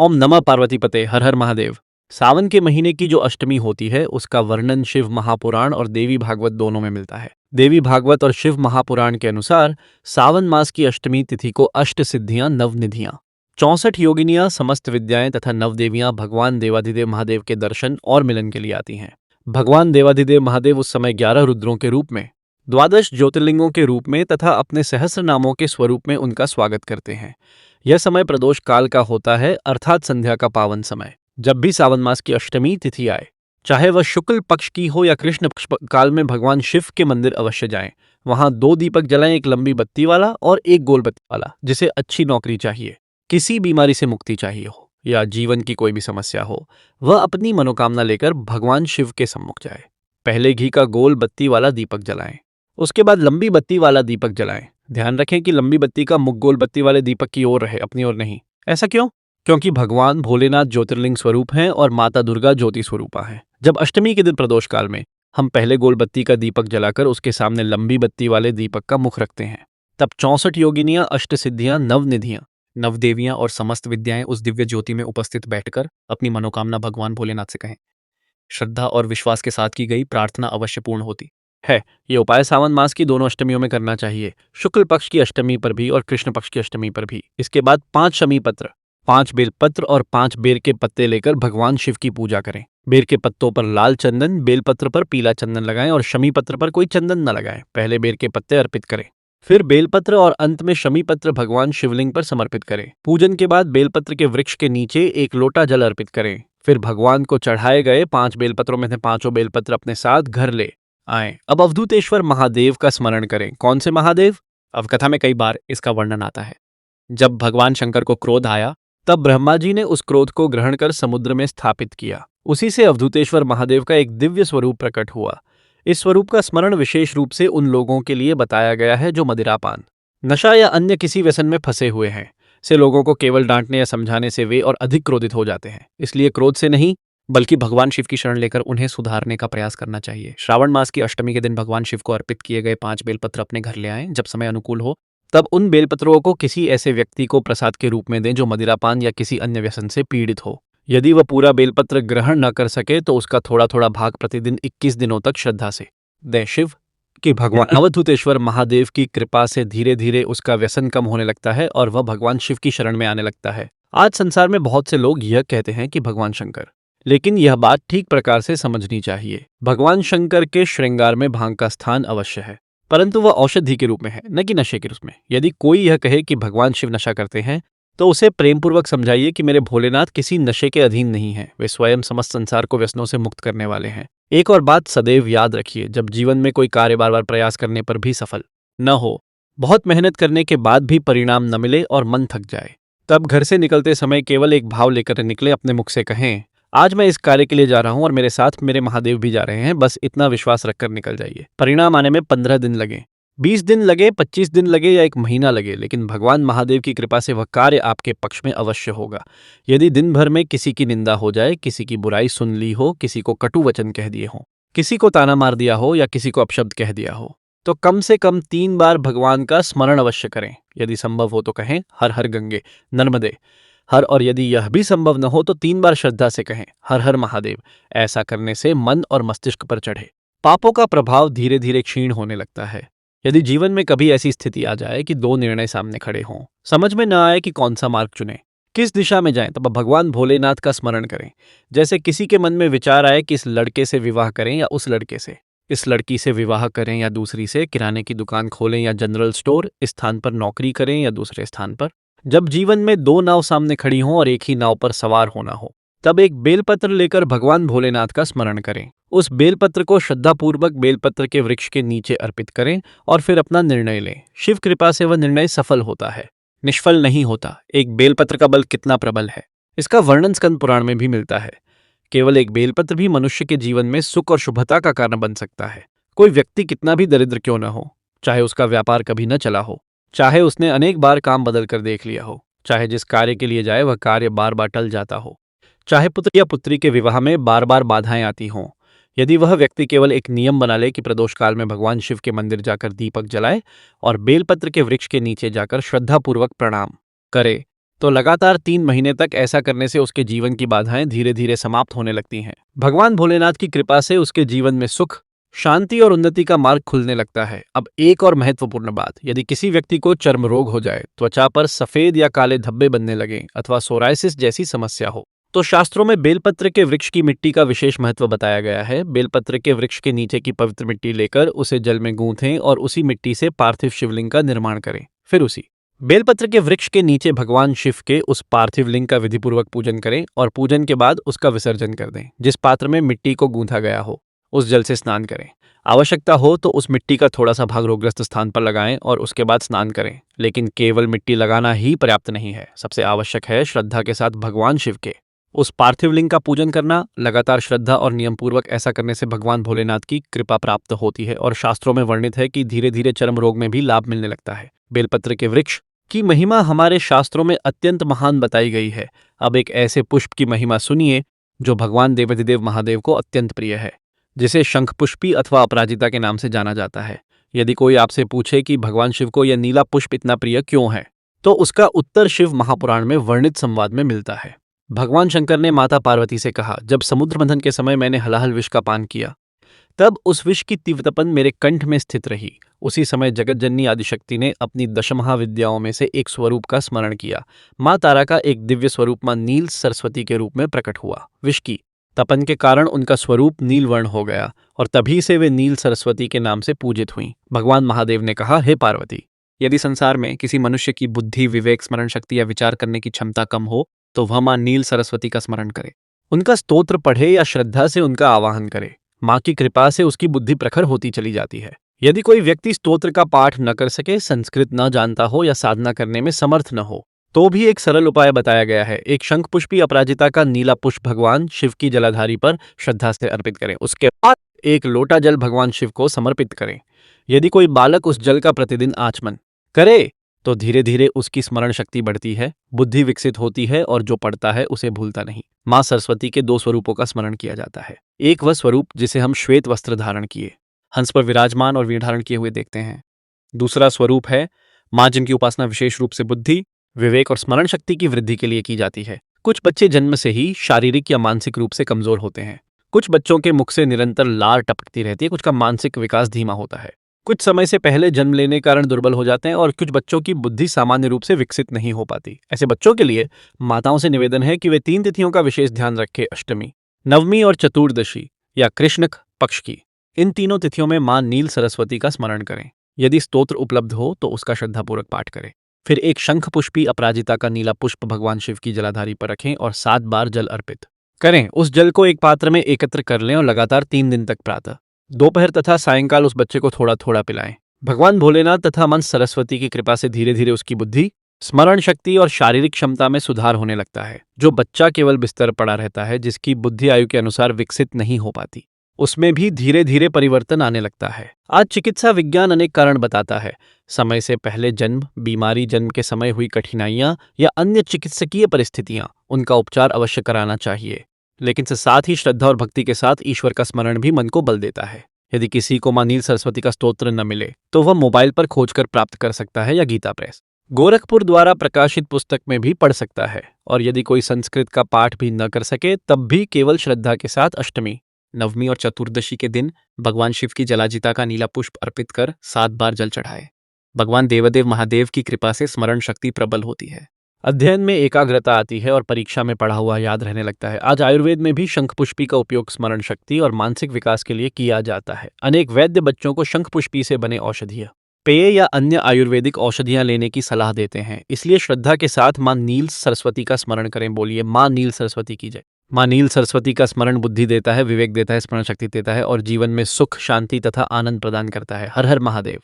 ओम नमः पार्वतीपते, हर हर महादेव। सावन के महीने की जो अष्टमी होती है उसका वर्णन शिव महापुराण और देवी भागवत दोनों में मिलता है। देवी भागवत और शिव महापुराण के अनुसार सावन मास की अष्टमी तिथि को अष्ट सिद्धियां नवनिधियां 64 योगिनियां समस्त विद्याएं तथा नवदेवियां भगवान देवाधिदेव महादेव के दर्शन और मिलन के लिए आती हैं। भगवान देवाधिदेव महादेव उस समय 11 रुद्रों के रूप में, द्वादश ज्योतिर्लिंगों के रूप में तथा अपने सहस्र नामों के स्वरूप में उनका स्वागत करते हैं। यह समय प्रदोष काल का होता है, अर्थात संध्या का पावन समय। जब भी सावन मास की अष्टमी तिथि आए, चाहे वह शुक्ल पक्ष की हो या कृष्ण पक्ष काल में भगवान शिव के मंदिर अवश्य जाएं। वहां 2 दीपक जलाएं, एक लंबी बत्ती वाला और एक गोल बत्ती वाला। जिसे अच्छी नौकरी चाहिए, किसी बीमारी से मुक्ति चाहिए हो या जीवन की कोई भी समस्या हो, वह अपनी मनोकामना लेकर भगवान शिव के सम्मुख जाए। पहले घी का गोल बत्ती वाला दीपक जलाएं, उसके बाद लंबी बत्ती वाला दीपक जलाएं। ध्यान रखें कि लंबी बत्ती का मुख गोल बत्ती वाले दीपक की ओर रहे, अपनी ओर नहीं। ऐसा क्यों? क्योंकि भगवान भोलेनाथ ज्योतिर्लिंग स्वरूप हैं और माता दुर्गा ज्योति स्वरूपा हैं। जब अष्टमी के दिन प्रदोष काल में हम पहले गोल बत्ती का दीपक जलाकर उसके सामने लंबी बत्ती वाले दीपक का मुख रखते हैं, तब 64 योगिनियां, अष्ट सिद्धियां, नवनिधियां, नवदेवियां और समस्त विद्याएं उस दिव्य ज्योति में उपस्थित बैठकर अपनी मनोकामना भगवान भोलेनाथ से कहें। श्रद्धा और विश्वास के साथ की गई प्रार्थना अवश्य पूर्ण होती है। ये उपाय सावन मास की दोनों अष्टमियों में करना चाहिए, शुक्ल पक्ष की अष्टमी पर भी और कृष्ण पक्ष की अष्टमी पर भी। इसके बाद 5 शमी पत्र, 5 बेलपत्र और 5 बेर के पत्ते लेकर भगवान शिव की पूजा करें। बेर के पत्तों पर लाल चंदन, बेलपत्र पर पीला चंदन लगाएं और शमी पत्र पर कोई चंदन न लगाएं। पहले बेर के पत्ते अर्पित करें, फिर बेलपत्र और अंत में शमी पत्र भगवान शिवलिंग पर समर्पित करें। पूजन के बाद बेलपत्र के वृक्ष के नीचे 1 लोटा जल अर्पित करें। फिर भगवान को चढ़ाए गए 5 बेलपत्रों में से 5 बेलपत्र अपने साथ घर ले आए। अब अवधूतेश्वर महादेव का स्मरण करें। कौन से महादेव? अवकथा में कई बार इसका वर्णन आता है। जब भगवान शंकर को क्रोध आया, तब ब्रह्मा जी ने उस क्रोध को ग्रहण कर समुद्र में स्थापित किया। उसी से अवधूतेश्वर महादेव का एक दिव्य स्वरूप प्रकट हुआ। इस स्वरूप का स्मरण विशेष रूप से उन लोगों के लिए बताया गया है जो मदिरापान, नशा या अन्य किसी व्यसन में फंसे हुए हैं। से लोगों को केवल डांटने या समझाने से वे और अधिक क्रोधित हो जाते हैं। इसलिए क्रोध से नहीं, बल्कि भगवान शिव की शरण लेकर उन्हें सुधारने का प्रयास करना चाहिए। श्रावण मास की अष्टमी के दिन भगवान शिव को अर्पित किए गए 5 बेलपत्र अपने घर ले आएं। जब समय अनुकूल हो, तब उन बेलपत्रों को किसी ऐसे व्यक्ति को प्रसाद के रूप में दें जो मदिरापान या किसी अन्य व्यसन से पीड़ित हो। यदि वह पूरा बेलपत्र ग्रहण न कर सके तो उसका थोड़ा थोड़ा भाग प्रतिदिन 21 दिनों तक श्रद्धा से दें। शिव कि भगवान अवधूतेश्वर महादेव की कृपा से धीरे धीरे उसका व्यसन कम होने लगता है और वह भगवान शिव की शरण में आने लगता है। आज संसार में बहुत से लोग यह कहते हैं कि भगवान शंकर, लेकिन यह बात ठीक प्रकार से समझनी चाहिए। भगवान शंकर के श्रृंगार में भांग का स्थान अवश्य है, परंतु वह औषधि के रूप में है, न कि नशे के रूप में। यदि कोई यह कहे कि भगवान शिव नशा करते हैं, तो उसे प्रेमपूर्वक समझाइए कि मेरे भोलेनाथ किसी नशे के अधीन नहीं हैं। वे स्वयं समस्त संसार को व्यसनों से मुक्त करने वाले हैं। एक और बात सदैव याद रखिए, जब जीवन में कोई कार्य बार बार प्रयास करने पर भी सफल न हो, बहुत मेहनत करने के बाद भी परिणाम न मिले और मन थक जाए, तब घर से निकलते समय केवल एक भाव लेकर निकले। अपने मुख से कहें, आज मैं इस कार्य के लिए जा रहा हूं और मेरे साथ मेरे महादेव भी जा रहे हैं। बस इतना विश्वास रखकर निकल जाइए। परिणाम आने में 15 दिन लगे, 20 दिन लगे, 25 दिन लगे या 1 महीना लगे, लेकिन भगवान महादेव की कृपा से वह कार्य आपके पक्ष में अवश्य होगा। यदि दिन भर में किसी की निंदा हो जाए, किसी की बुराई सुन ली हो, किसी को कटु वचन कह दिए हों, किसी को ताना मार दिया हो या किसी को अपशब्द कह दिया हो, तो कम से कम 3 बार भगवान का स्मरण अवश्य करें। यदि संभव हो तो कहें, हर हर गंगे नर्मदे हर, और यदि यह भी संभव न हो तो 3 बार श्रद्धा से कहें, हर हर महादेव। ऐसा करने से मन और मस्तिष्क पर चढ़े पापों का प्रभाव धीरे धीरे क्षीण होने लगता है। यदि जीवन में कभी ऐसी स्थिति आ जाए कि 2 निर्णय सामने खड़े हों, समझ में न आए कि कौन सा मार्ग चुने, किस दिशा में जाएं, तब भगवान भोलेनाथ का स्मरण करें। जैसे किसी के मन में विचार आए कि इस लड़के से विवाह करें या उस लड़के से, इस लड़की से विवाह करें या दूसरी से, किराने की दुकान खोलें या जनरल स्टोर, इस स्थान पर नौकरी करें या दूसरे स्थान पर। जब जीवन में 2 नाव सामने खड़ी हों और एक ही नाव पर सवार होना हो, तब एक बेलपत्र लेकर भगवान भोलेनाथ का स्मरण करें। उस बेलपत्र को श्रद्धापूर्वक बेलपत्र के वृक्ष के नीचे अर्पित करें और फिर अपना निर्णय लें। शिव कृपा से वह निर्णय सफल होता है, निष्फल नहीं होता। एक बेलपत्र का बल कितना प्रबल है, इसका वर्णन स्कंद पुराण में भी मिलता है। केवल एक बेलपत्र भी मनुष्य के जीवन में सुख और शुभता का कारण बन सकता है। कोई व्यक्ति कितना भी दरिद्र क्यों न हो, चाहे उसका व्यापार कभी न चला हो, चाहे उसने अनेक बार काम बदल कर देख लिया हो, चाहे जिस कार्य के लिए जाए वह कार्य बार बार टल जाता हो, चाहे पुत्र या पुत्री के विवाह में बार बार बाधाएं आती हों, यदि वह व्यक्ति केवल एक नियम बना ले कि प्रदोष काल में भगवान शिव के मंदिर जाकर दीपक जलाए और बेलपत्र के वृक्ष के नीचे जाकर श्रद्धापूर्वक प्रणाम करे, तो लगातार 3 महीने तक ऐसा करने से उसके जीवन की बाधाएं धीरे धीरे समाप्त होने लगती हैं। भगवान भोलेनाथ की कृपा से उसके जीवन में सुख, शांति और उन्नति का मार्ग खुलने लगता है। अब एक और महत्वपूर्ण बात, यदि किसी व्यक्ति को चर्म रोग हो जाए, त्वचा पर सफेद या काले धब्बे बनने लगें अथवा सोराइसिस जैसी समस्या हो, तो शास्त्रों में बेलपत्र के वृक्ष की मिट्टी का विशेष महत्व बताया गया है। बेलपत्र के वृक्ष के नीचे की पवित्र मिट्टी लेकर उसे जल में गूंथें और उसी मिट्टी से पार्थिव शिवलिंग का निर्माण करें। फिर उसी बेलपत्र के वृक्ष के नीचे भगवान शिव के उस पार्थिव लिंग का विधिपूर्वक पूजन करें और पूजन के बाद उसका विसर्जन कर दें। जिस पात्र में मिट्टी को गूंथा गया हो उस जल से स्नान करें। आवश्यकता हो तो उस मिट्टी का थोड़ा सा भाग रोगग्रस्त स्थान पर लगाएं और उसके बाद स्नान करें। लेकिन केवल मिट्टी लगाना ही पर्याप्त नहीं है। सबसे आवश्यक है श्रद्धा के साथ भगवान शिव के उस पार्थिव लिंग का पूजन करना। लगातार श्रद्धा और नियमपूर्वक ऐसा करने से भगवान भोलेनाथ की कृपा प्राप्त होती है और शास्त्रों में वर्णित है कि धीरे धीरे चर्म रोग में भी लाभ मिलने लगता है। बेलपत्र के वृक्ष की महिमा हमारे शास्त्रों में अत्यंत महान बताई गई है। अब एक ऐसे पुष्प की महिमा सुनिए जो भगवान देवाधिदेव महादेव को अत्यंत प्रिय है, जिसे शंखपुष्पी अथवा अपराजिता के नाम से जाना जाता है। यदि कोई आपसे पूछे कि भगवान शिव को यह नीला पुष्प इतना प्रिय क्यों है, तो उसका उत्तर शिव महापुराण में वर्णित संवाद में मिलता है। भगवान शंकर ने माता पार्वती से कहा, जब समुद्र मंथन के समय मैंने हलाहल विष का पान किया, तब उस विष की तीव्रतपन मेरे कंठ में स्थित रही। उसी समय जगतजननी आदिशक्ति ने अपनी दशमहाविद्याओं में से एक स्वरूप का स्मरण किया। माँ तारा का एक दिव्य स्वरूप माँ नील सरस्वती के रूप में प्रकट हुआ। विष की तपन के कारण उनका स्वरूप नीलवर्ण हो गया और तभी से वे नील सरस्वती के नाम से पूजित हुईं। भगवान महादेव ने कहा, हे पार्वती, यदि संसार में किसी मनुष्य की बुद्धि, विवेक, स्मरण शक्ति या विचार करने की क्षमता कम हो तो वह माँ नील सरस्वती का स्मरण करे, उनका स्तोत्र पढ़े या श्रद्धा से उनका आवाहन करे। माँ की कृपा से उसकी बुद्धि प्रखर होती चली जाती है। यदि कोई व्यक्ति स्तोत्र का पाठ न कर सके, संस्कृत न जानता हो या साधना करने में समर्थ न हो, तो भी एक सरल उपाय बताया गया है। एक शंखपुष्पी अपराजिता का नीला पुष्प भगवान शिव की जलाधारी पर श्रद्धा से अर्पित करें। उसके बाद एक लोटा जल भगवान शिव को समर्पित करें। यदि कोई बालक उस जल का प्रतिदिन आचमन करे तो धीरे धीरे उसकी स्मरण शक्ति बढ़ती है, बुद्धि विकसित होती है और जो पढ़ता है उसे भूलता नहीं। माँ सरस्वती के 2 स्वरूपों का स्मरण किया जाता है। एक वह स्वरूप जिसे हम श्वेत वस्त्र धारण किए हंस पर विराजमान और वीण धारण किए हुए देखते हैं। दूसरा स्वरूप है माँ जिनकी उपासना विशेष रूप से बुद्धि, विवेक और स्मरण शक्ति की वृद्धि के लिए की जाती है। कुछ बच्चे जन्म से ही शारीरिक या मानसिक रूप से कमजोर होते हैं। कुछ बच्चों के मुख से निरंतर लार टपकती रहती है। कुछ का मानसिक विकास धीमा होता है। कुछ समय से पहले जन्म लेने के कारण दुर्बल हो जाते हैं और कुछ बच्चों की बुद्धि सामान्य रूप से विकसित नहीं हो पाती। ऐसे बच्चों के लिए माताओं से निवेदन है कि वे 3 तिथियों का विशेष ध्यान रखें, अष्टमी, नवमी और चतुर्दशी या कृष्ण पक्ष की। इन तीनों तिथियों में माँ नील सरस्वती का स्मरण करें। यदि स्तोत्र उपलब्ध हो तो उसका श्रद्धापूर्वक पाठ करें। फिर एक शंख पुष्पी अपराजिता का नीला पुष्प भगवान शिव की जलाधारी पर रखें और 7 बार जल अर्पित करें। उस जल को एक पात्र में एकत्र कर लें और लगातार 3 दिन तक प्रातः, दोपहर तथा सायंकाल उस बच्चे को थोड़ा थोड़ा पिलाएं। भगवान भोलेनाथ तथा मां सरस्वती की कृपा से धीरे धीरे उसकी बुद्धि, स्मरण शक्ति और शारीरिक क्षमता में सुधार होने लगता है। जो बच्चा केवल बिस्तर पड़ा रहता है, जिसकी बुद्धि आयु के अनुसार विकसित नहीं हो पाती, उसमें भी धीरे धीरे परिवर्तन आने लगता है। आज चिकित्सा विज्ञान अनेक कारण बताता है। समय से पहले जन्म, बीमारी, जन्म के समय हुई कठिनाइयां या अन्य चिकित्सकीय परिस्थितियां, उनका उपचार अवश्य कराना चाहिए। लेकिन साथ ही श्रद्धा और भक्ति के साथ ईश्वर का स्मरण भी मन को बल देता है। यदि किसी को मां नील सरस्वती का स्तोत्र न मिले तो वह मोबाइल पर खोजकर प्राप्त कर सकता है या गीता प्रेस, गोरखपुर द्वारा प्रकाशित पुस्तक में भी पढ़ सकता है। और यदि कोई संस्कृत का पाठ भी न कर सके तब भी केवल श्रद्धा के साथ अष्टमी, नवमी और चतुर्दशी के दिन भगवान शिव की जलाजिता का नीला पुष्प अर्पित कर 7 बार जल चढ़ाए। भगवान देवदेव महादेव की कृपा से स्मरण शक्ति प्रबल होती है, अध्ययन में एकाग्रता आती है और परीक्षा में पढ़ा हुआ याद रहने लगता है। आज आयुर्वेद में भी शंखपुष्पी का उपयोग स्मरण शक्ति और मानसिक विकास के लिए किया जाता है। अनेक वैद्य बच्चों को शंखपुष्पी से बने औषधीय पेय या अन्य आयुर्वेदिक औषधियां लेने की सलाह देते हैं। इसलिए श्रद्धा के साथ मां नील सरस्वती का स्मरण करें। बोलिए, मां नील सरस्वती की जय। मां नील सरस्वती का स्मरण बुद्धि देता है, विवेक देता है, स्मरण शक्ति देता है और जीवन में सुख, शांति तथा आनंद प्रदान करता है। हर हर महादेव।